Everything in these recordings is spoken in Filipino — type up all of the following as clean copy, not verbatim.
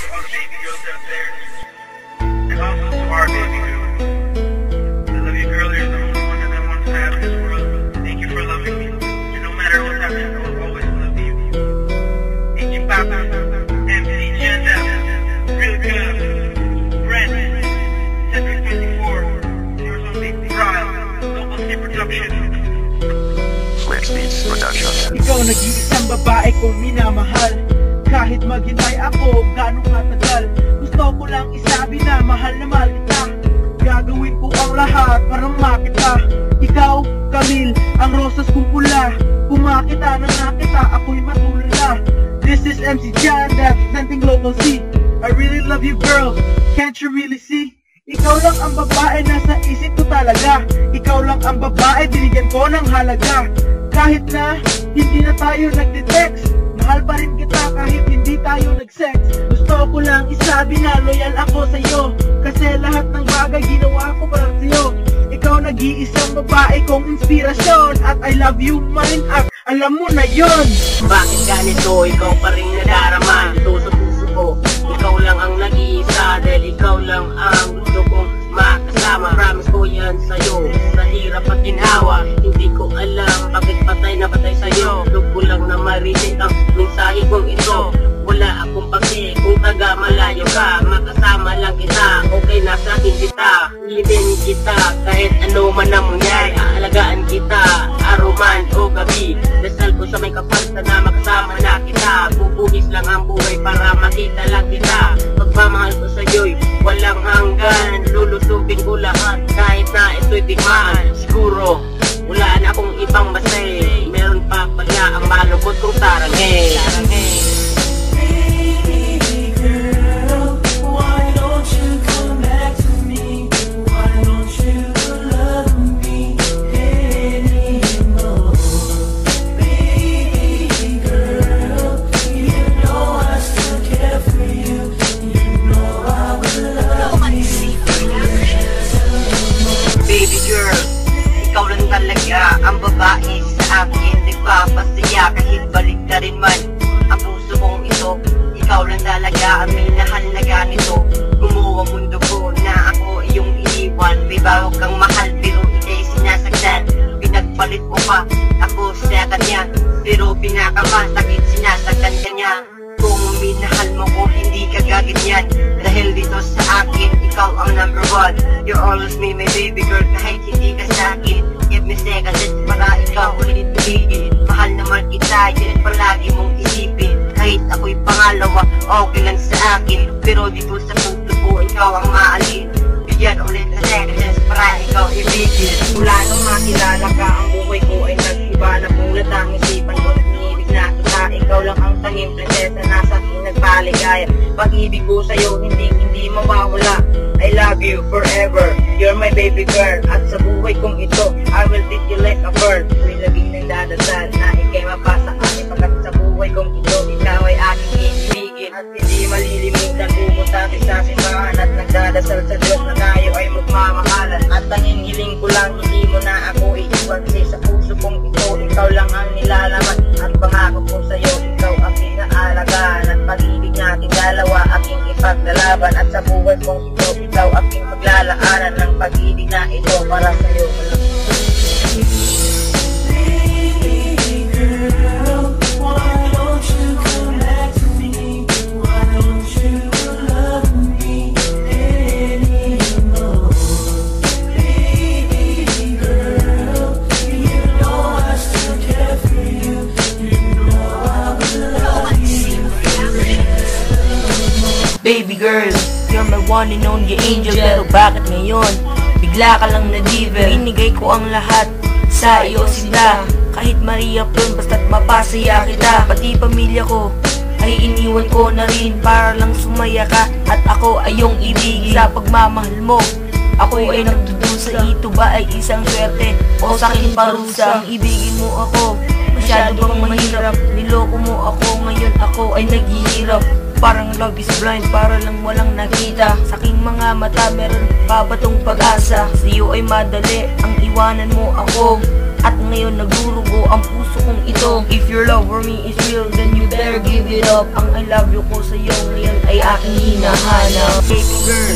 all the baby girls out there, and also to our baby girl. I love you, girl. You're the only one that I want to have in this world. Thank you for loving me. And no matter what happens, I will always love you. Thank you, Papa, MC Jenda, Real Good, Brent, Cedric 24, yours only, Trial, Local C Production. Let's Beats Production. Ikaw nag-iisang babae kong minamahal. Kahit maghintay ako gano'ng katagal, gusto ko lang isabi na mahal kita. Gagawin ko ang lahat para makita. Ikaw, Camille, ang rosas kong pula. Pumakita na nakita, ako'y matulala. This is MC Janda, presenting Local C. I really love you, girl, can't you really see? Ikaw lang ang babae na sa isip ko talaga. Ikaw lang ang babae, binigyan ko ng halaga. Kahit na hindi na tayo nagde-text, mahal pa rin kita kahit hindi tayo nag-sex. Gusto ko lang isabi na loyal ako sa'yo, kasi lahat ng bagay ginawa ko para sa'yo. Ikaw nag-iisang babae kong inspirasyon, at I love you mind up, alam mo na yon. Bakit ganito, ikaw pa rin nadarama dito sa puso ko. Ikaw lang ang nag-iisa, dahil ikaw lang ang gusto kong makasama. Promise ko yan sa'yo, sa hirap at ginhawa. Hindi ko alam bakit patay na patay sa'yo. Gusto ko lang na marinig ang mensahe kong ito. Wala akong pake kung taga malayo ka, makasama lang kita, okay na sa akin kita. Hilin kita kahit ano man ang mangyari, aalagaan kita araw man o gabi. Dasal ko sa may kapal na makasama na kita. Bubuhis lang ang buhay para makita lang kita. Pagmamahal ko sa'yo'y walang hanggan, lulusubin ko lahat kahit na ito'y tigmaan. Siguro wala na akong ibang masay, meron pa pala ang malungkot kong sarangay. Baby girl, ikaw lang talaga ang babae sa akin, nagpapasaya kahit balik ka rin man ang puso kong ito. Ikaw lang talaga ang minahal na ganito. Gumawa mundo ko na ako iyong iniwan. May bago kang mahal pero ika'y sinasaktan. Pinagpalit mo pa ako sa kanya, pero pinakamasakit sinasaktan ka niya. Kung minahal mo ko, hindi ka gaganyan, dahil dito sa akin, ikaw ang number one. You're always me, my baby girl, kahit hindi ka sa akin. Give me second chance para ikaw ulit tumigil. Mahal naman kita, yun palagi mong isipin. Kahit ako'y pangalawa, okay lang sa akin, pero dito sa puso ko, ikaw ang maalin. Bigyan ulit na second chance para ikaw ibigil. Mula nung makilala ka, ang buhay ko ay nag-iba na mulat ang isipan ko. Ikaw lang ang tanging prinsesa na sa akin nagpaligaya. Pag-ibig ko sa'yo hindi mawawala. I love you forever, you're my baby girl. At sa buhay kong ito, I will treat you like a bird. Ako'y laging nagdadasal na ika'y mapasa akin, pagkat sa buhay kong ito, ikaw ay aking iibigin. At hindi malilimutan, pumunta sa simbahan at nagdadasal sa Diyos na tayo ay magmamahalan. At tanging hiling ko lang, hindi mo na ako iiwan, kasi sa puso kong ito, ikaw lang ang nilalaman. At pangako ko sa'yo, ikaw ang pinaalagaan. At pag-ibig natin dalawa aking ipaglalaban. At sa buhay kong ito, ikaw aking paglalaanan ng pag-ibig na ito para sa'yo. Baby girl, you're my one and only angel. Pero bakit ngayon, bigla ka lang na-diver? Inigay ko ang lahat sa iyo sila, kahit mariyak yun, basta't mapasaya kita. Pati pamilya ko ay iniwan ko na rin, para lang sumaya ka at ako ay iyong ibigin. Sa pagmamahal mo, ako ay nagdudusa. Ito ba ay isang swerte o sa aking parusa? Ang ibigin mo ako, masyado bang mahirap? Niloko mo ako, ngayon ako ay naghihirap. Parang love is blind, para lang walang nakita. Sa aking mga mata meron pa ba tong pag-asa? Sa iyo ay madali ang iwanan mo ako. At ngayon nagurugo ang puso kong ito. If your love for me is real, then you better give it up. Ang I love you ko sa'yo ngayon ay aking hinahanap. Baby girl,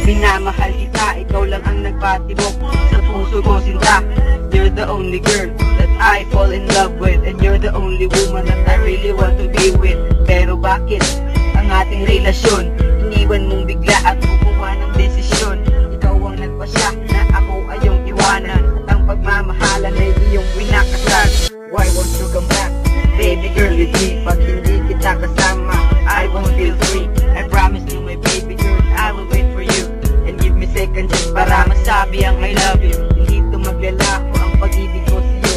minamahal kita, ikaw lang ang nagpatibok sa puso ko sinta. You're the only girl that I fall in love with, and you're the only woman that I really want to be with. Pero bakit ang ating relasyon iniwan mong bigla at kukuha ng desisyon? Ikaw ang nagpasya na ako ay iyong iwanan, at ang pagmamahalan ay iyong winakasan. Why won't you come back, baby girl, with me? Pag hindi kita kasama, I won't feel free. I promise you, my baby girl, I will wait for you, and give me second chance para masabi ang I love you. Hindi ito maglalako ang pag-ibig ko sa'yo.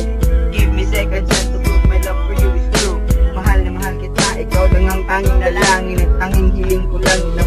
Give me second chance to prove my love for you is true. Mahal na mahal kita, ikaw lang ang tanging nalangin, at tanging hiling ko lang na